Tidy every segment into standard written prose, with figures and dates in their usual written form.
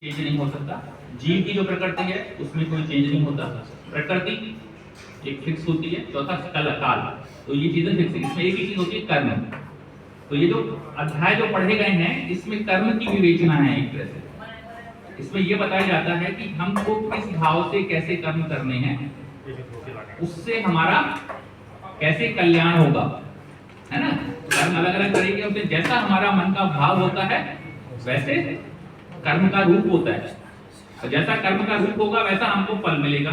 Change नहीं हो सकता। जीव की जो प्रकृति है उसमें कोई चेंज नहीं होता। प्रकृति एक फिक्स होती है। चौथा काल, तो ये चीजें फिक्स है। इसमें एक ही चीज होती है, कर्म। तो ये जो अध्याय जो पढ़े गए हैं इसमें कर्म की विवेचना है एक तरह से। इसमें ये बताया जाता है कि हमको किस भाव से कैसे कर्म करने हैं, उससे हमारा कैसे कल्याण होगा, है ना। कर्म अलग अलग करेंगे, उससे जैसा हमारा मन का भाव होता है वैसे कर्म का रूप होता है, और जैसा कर्म का रूप होगा वैसा हमको फल मिलेगा।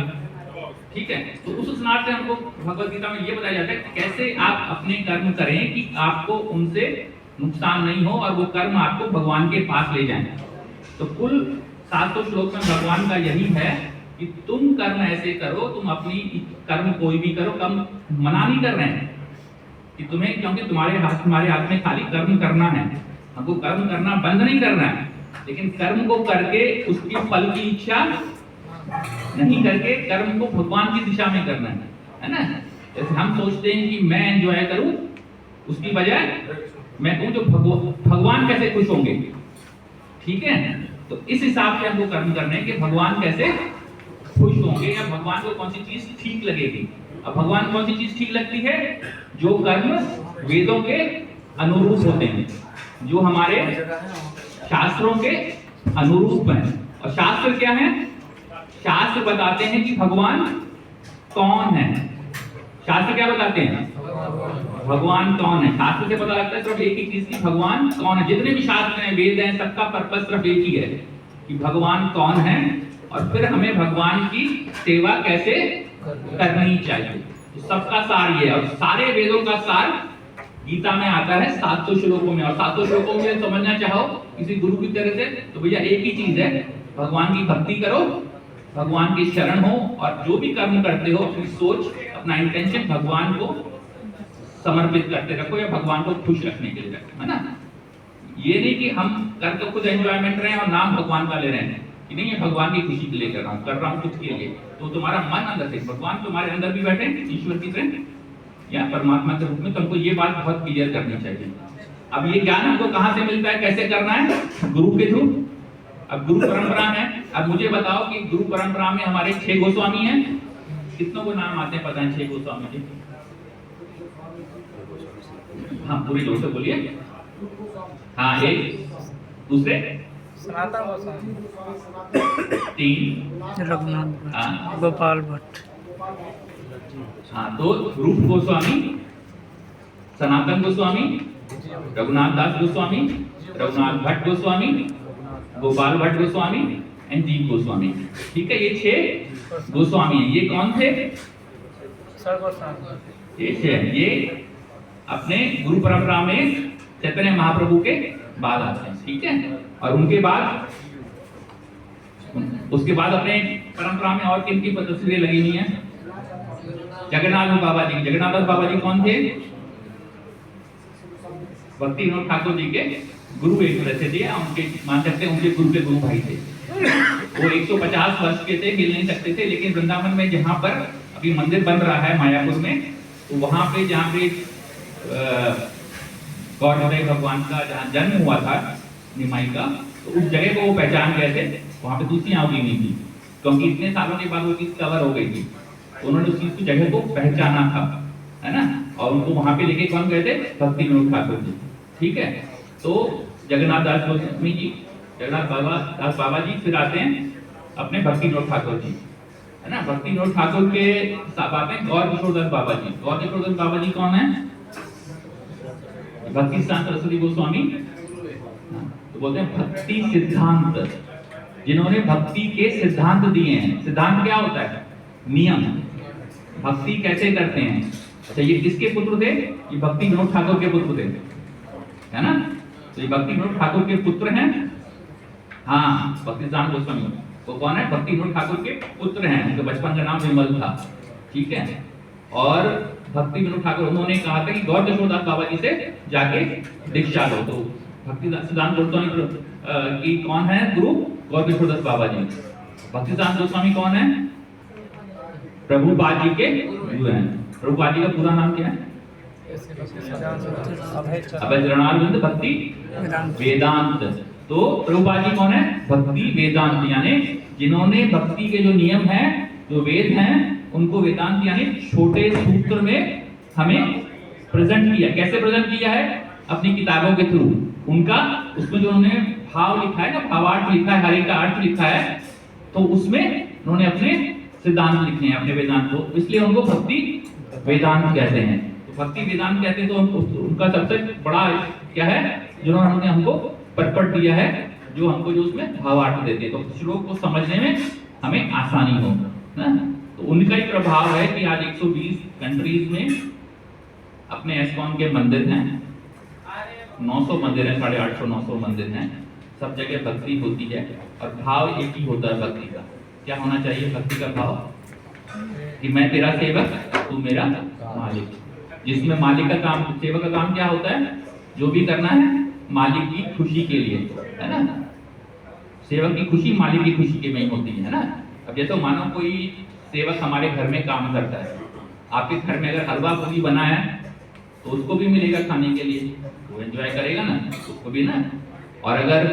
ठीक है, तो उस स्नात से हमको भगवत गीता में ये बताया जाता है कि कैसे आप अपने कर्म करें कि आपको उनसे नुकसान नहीं हो और वो कर्म आपको भगवान के पास ले जाएं। तो कुल 700 श्लोक में भगवान का यही है कि तुम कर्म ऐसे करो, तुम अपनी कर्म कोई भी करो, कम मना नहीं कर रहे हैं कि तुम्हें, क्योंकि तुम्हारे हाथ में खाली कर्म करना है, हमको कर्म करना बंद नहीं करना है, लेकिन कर्म को करके उसकी फल की इच्छा नहीं करके कर्म को भगवान की दिशा में करना है ना। जैसे हम सोचते हैं कि मैं एंजॉय करूं, उसकी बजाय मैं कहूं जो भगवान कैसे खुश होंगे। ठीक है, तो इस हिसाब से हमको कर्म करने हैं कि भगवान कैसे खुश होंगे या भगवान को कौन सी चीज ठीक लगेगी। अब भगवान कौन सी चीज ठीक लगती है? जो कर्म वेदों के अनुरूप होते हैं, जो हमारे शास्त्रों के अनुरूप हैं। और शास्त्र क्या है? शास्त्र बताते हैं कि भगवान कौन है। शास्त्र क्या बताते हैं? भगवान कौन है। शास्त्र से पता लगता है सिर्फ एक ही चीज की, भगवान कौन है। जितने भी शास्त्र हैं, वेद हैं, सबका पर्पस सिर्फ एक ही है कि भगवान कौन है और फिर हमें भगवान की सेवा कैसे करनी चाहिए। तो सबका सार ये है, और सारे वेदों का सार गीता में आता है 700 श्लोकों में। और 700 श्लोकों में समझना चाहो किसी गुरु की तरह से, तो भैया एक ही चीज है, भगवान की भक्ति करो, भगवान की शरण हो, और जो भी कर्म करते हो अपनी सोच, अपना इंटेंशन भगवान को समर्पित करते रखो या भगवान को खुश रखने के लिए रखो, है ना। ये नहीं कि हम कर तो खुद एंजॉयमेंट रहे हैं और नाम भगवान का ले रहे हैं कि नहीं, ये भगवान की खुशी के लिए कर रहा हूँ खुद के लिए। तो तुम्हारा मन अंदर से, भगवान तुम्हारे अंदर भी बैठे ईश्वर की तरह या परमात्मा के रूप में, तुमको ये बात बहुत क्लियर करनी चाहिए। अब ये ज्ञान हमको कहाँ से मिलता है, कैसे करना है? गुरु के थ्रू। अब गुरु परंपरा है। अब मुझे बताओ कि गुरु परंपरा में हमारे 6 गोस्वामी हैं। कितनों को नाम आते हैं पता है 6 गोस्वामी जी? हाँ, पूरे जोर से बोलिए। हाँ, एक, दूसरे सनातन गोस्वामी, 3 रघुनाथ भट्ट, गोपाल भट्ट। हाँ, तो रूप गोस्वामी, सनातन गोस्वामी, रघुनाथ दास गोस्वामी, रघुनाथ भट्ट गोस्वामी, गोपाल भट्ट गोस्वामी एंड जीव गोस्वामी। ठीक है, ये 6 गोस्वामी हैं। ये कौन थे? ये 6, ये अपने गुरु परंपरा में चैतन्य महाप्रभु के बाद आते हैं। ठीक है, और उनके बाद, उसके बाद अपने परंपरा में और किन की तस्वीरें लगी हुई हैं? जगन्नाथ बाबा जी। जगन्नाथ बाबा जी कौन थे? भक्ति विनोद ठाकुर जी के गुरु एक तरह से थे, उनके मान सकते हैं उनके गुरु के गुरु भाई थे। वो 150 वर्ष के थे, हिल नहीं सकते थे, लेकिन वृंदावन में जहाँ पर अभी मंदिर बन रहा है मायापुर में, तो वहां पे जहाँ पे गॉड भगवान का जहाँ जन्म हुआ था निमाई का, तो उस जगह को वो पहचान गए थे। वहां पे दूसरी आँव नहीं थी, क्योंकि इतने सालों के बाद वो चीज कवर हो गई थी। उन्होंने उस चीज की जगह को पहचाना था, है ना। और उनको वहां पे लेके कौन गए थे? भक्ति विनोद ठाकुर जी। ठीक है, तो जगन्नाथ दास गोस्वामी जी, जगन्नाथ दास बाबा जी, फिर आते हैं अपने भक्ति विनोद ठाकुर जी, है ना। भक्ति विनोद ठाकुर के साथ आते हैं गौर किशोर दास बाबा जी। गौर किशोर दास बाबा जी कौन है? भक्ति सिद्धांत सरस्वती गोस्वामी, तो बोलते हैं भक्ति सिद्धांत, जिन्होंने भक्ति के सिद्धांत दिए हैं। सिद्धांत क्या होता है? नियम। भक्ति कैसे करते हैं। अच्छा, ये किसके पुत्र थे? ये भक्ति विनोद ठाकुर के पुत्र थे, है ना। तो ये भक्ति विनोद ठाकुर के पुत्र हैं। हाँ, भक्ति सिद्धांत गोस्वामी वो कौन है? भक्ति विनोद ठाकुर के पुत्र हैं। उनके बचपन का नाम विमल था। ठीक है, और भक्ति विनोद ठाकुर, उन्होंने कहा था कि गौर किशोरदास बाबा जी से जाके दीक्षा लो। तो भक्ति सिद्धांत गोस्वामी की कौन है गुरु? गौर किशोरदास बाबा जी। भक्ति सिद्धांत गोस्वामी कौन है? प्रभुपाद जी के गुरु हैं। प्रभुपाद जी का पूरा नाम क्या है? अभय चरणारविंद भक्ति वेदांत तो प्रभुपाद जी कौन है? भक्ति वेदांत, यानी जिन्होंने भक्ति के जो नियम हैं, जो वेद हैं, उनको वेदांत यानी छोटे सूत्र में हमें प्रेजेंट किया। कैसे प्रेजेंट किया है? अपनी किताबों के थ्रू। उनका उसमें जो उन्होंने भाव लिखा है ना, भावार्थ लिखा है, हर एक का अर्थ लिखा है, तो उसमें उन्होंने अपने सिद्धांत लिखे हैं, अपने वेदांत को, इसलिए उनको भक्ति वेदांत कहते हैं। तो भक्ति वेदांत कहते हैं, तो उनका सबसे बड़ा क्या है, जिन्होंने हमको पटपट दिया है, जो हमको जो उसमें भावार्थ देते हैं, तो श्लोक को समझने में हमें आसानी हो ना। तो उनका ही प्रभाव है कि आज 120 कंट्रीज में अपने एस्कॉन के मंदिर हैं, 900 मंदिर हैं, 850-900 मंदिर हैं, सब जगह भक्ति होती है और भाव एक ही होता है भक्ति का। क्या होना चाहिए भक्ति का भाव? कि मैं तेरा सेवक, तू मेरा मालिक। जिसमें मालिक का काम, सेवक का काम क्या होता है? जो भी करना है मालिक की खुशी के लिए, है ना। सेवक की खुशी मालिक की खुशी के में ही होती है ना। अब जैसे मानो कोई सेवक हमारे घर में काम करता है, आपके घर में अगर हलवा पूरी बना है तो उसको भी मिलेगा खाने के लिए, वो एंजॉय करेगा ना, उसको भी ना। और अगर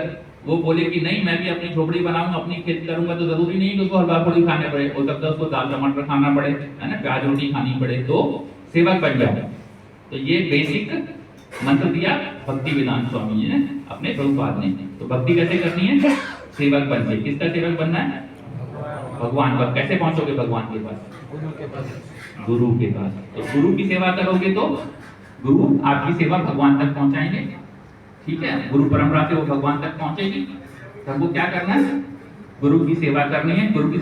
वो बोले कि नहीं मैं भी अपनी झोपड़ी बनाऊंगा, अपनी खेती करूंगा, तो जरूरी नहीं कि उसको हलवा पूरी खाने पड़े, हो सकता है उसको दाल टमाटर खाना पड़े, है ना, प्याज रोटी खानी पड़े, तो सेवक बन जाए। तो ये बेसिक मंत्र दिया भक्ति वेदांत स्वामी जी ने, अपने प्रभुपाद ने। तो भक्ति कैसे करनी है? सेवक बन के। किसका सेवक बनना है? भगवान का। कैसे पहुंचोगे भगवान के पास? गुरु के पास। तो गुरु की सेवा करोगे तो गुरु आपकी सेवा भगवान तक पहुंचाएंगे, ठीक है। गुरु परंपरा से वो भगवान तक पहुंचेगी। तो हमको क्या करना है? गुरु की सेवा करनी है। गुरु की